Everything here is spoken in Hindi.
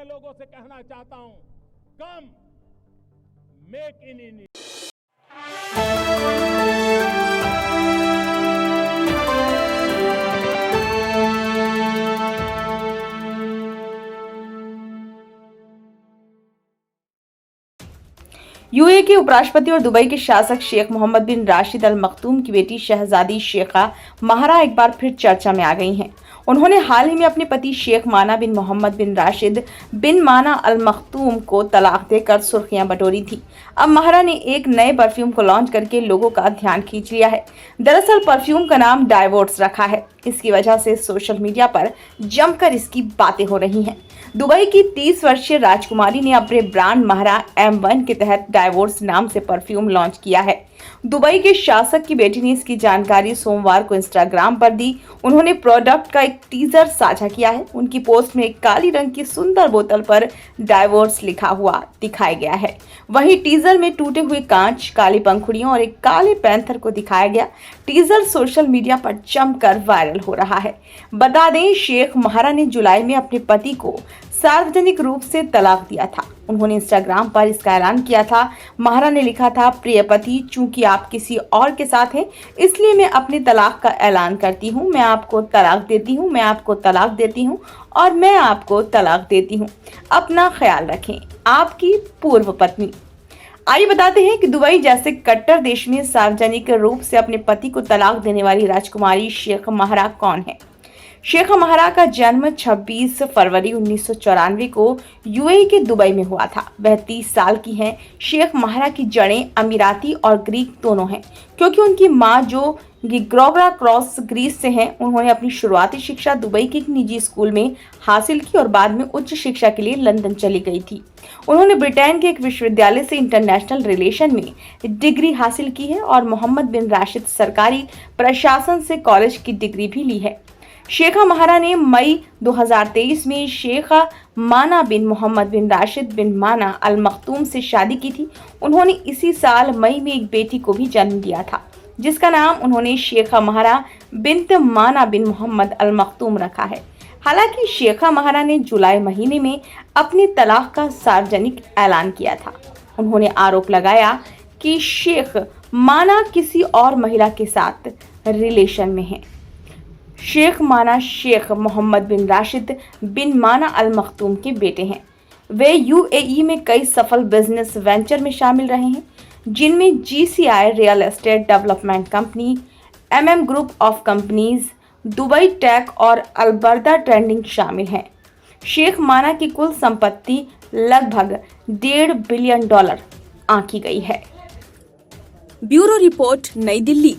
लोगों से कहना चाहता हूं, कम मेक इन इंडिया। यूएई के उपराष्ट्रपति और दुबई के शासक शेख मोहम्मद बिन राशिद अल मखतूम की बेटी शहजादी शेखा महरा एक बार फिर चर्चा में आ गई हैं। उन्होंने हाल ही में अपने पति शेख माना बिन मोहम्मद बिन राशिद बिन माना अल मखतूम को तलाक देकर सुर्खियां बटोरी थी। अब महरा ने एक नए परफ्यूम को लॉन्च करके लोगों का ध्यान खींच लिया है। दरअसल परफ्यूम का नाम डाइवोर्स रखा है। इसकी वजह से सोशल मीडिया पर जमकर इसकी बातें हो रही हैं। दुबई की 30 वर्षीय राजकुमारी ने अपने ब्रांड महरा M1 के तहत डाइवोर्स नाम से परफ्यूम लॉन्च किया है। दुबई के शासक की बेटी ने इसकी जानकारी सोमवार को इंस्टाग्राम पर दी। उन्होंने प्रोडक्ट का एक टीजर साझा किया है। उनकी पोस्ट में एक काली रंग की सुंदर बोतल पर डाइवोर्स लिखा हुआ दिखाया गया है। वहीं टीजर में टूटे हुए कांच, काली पंखुड़ियों और एक काले पैंथर को दिखाया गया। टीजर सोशल मीडिया पर जमकर वायरल हो रहा है। बता दें, शेख महरा ने जुलाई में अपने पति को सार्वजनिक रूप से तलाक दिया था। उन्होंने इंस्टाग्राम पर इसका ऐलान किया था। महरा ने लिखा था, प्रिय पति, चूंकि आप किसी और के साथ हैं, इसलिए मैं अपने तलाक का ऐलान करती हूँ। मैं आपको तलाक देती हूँ, मैं आपको तलाक देती हूँ और मैं आपको तलाक देती हूँ। अपना ख्याल रखें, आपकी पूर्व पत्नी। आइए बताते हैं कि दुबई जैसे कट्टर देश में सार्वजनिक रूप से अपने पति को तलाक देने वाली राजकुमारी शेख महरा कौन है। शेख महरा का जन्म 26 फरवरी 1994 को यूएई के दुबई में हुआ था। वह 30 साल की हैं। शेख महरा की जड़ें अमीराती और ग्रीक दोनों हैं, क्योंकि उनकी मां जो गिग्रोग्रा क्रॉस ग्रीस से हैं। उन्होंने अपनी शुरुआती शिक्षा दुबई के एक निजी स्कूल में हासिल की और बाद में उच्च शिक्षा के लिए लंदन चली गई थी। उन्होंने ब्रिटेन के एक विश्वविद्यालय से इंटरनेशनल रिलेशन में डिग्री हासिल की है और मोहम्मद बिन राशिद सरकारी प्रशासन से कॉलेज की डिग्री भी ली है। शेखा महरा ने मई 2023 में शेखा माना बिन मोहम्मद बिन राशिद बिन माना अल मखतूम से शादी की थी। उन्होंने इसी साल मई में एक बेटी को भी जन्म दिया था, जिसका नाम उन्होंने शेखा महरा बिन्त माना बिन मोहम्मद अल मखतूम रखा है। हालांकि शेखा महरा ने जुलाई महीने में अपने तलाक का सार्वजनिक ऐलान किया था। उन्होंने आरोप लगाया कि शेख माना किसी और महिला के साथ रिलेशन में है। शेख माना शेख मोहम्मद बिन राशिद बिन माना अल मखतूम के बेटे हैं। वे यूएई में कई सफल बिजनेस वेंचर में शामिल रहे हैं, जिनमें GCI real estate development company, MM group of companies, Dubai tech और अलबर्दा ट्रेंडिंग शामिल हैं। शेख माना की कुल संपत्ति लगभग $1.5 बिलियन आंकी गई है। ब्यूरो रिपोर्ट, नई दिल्ली।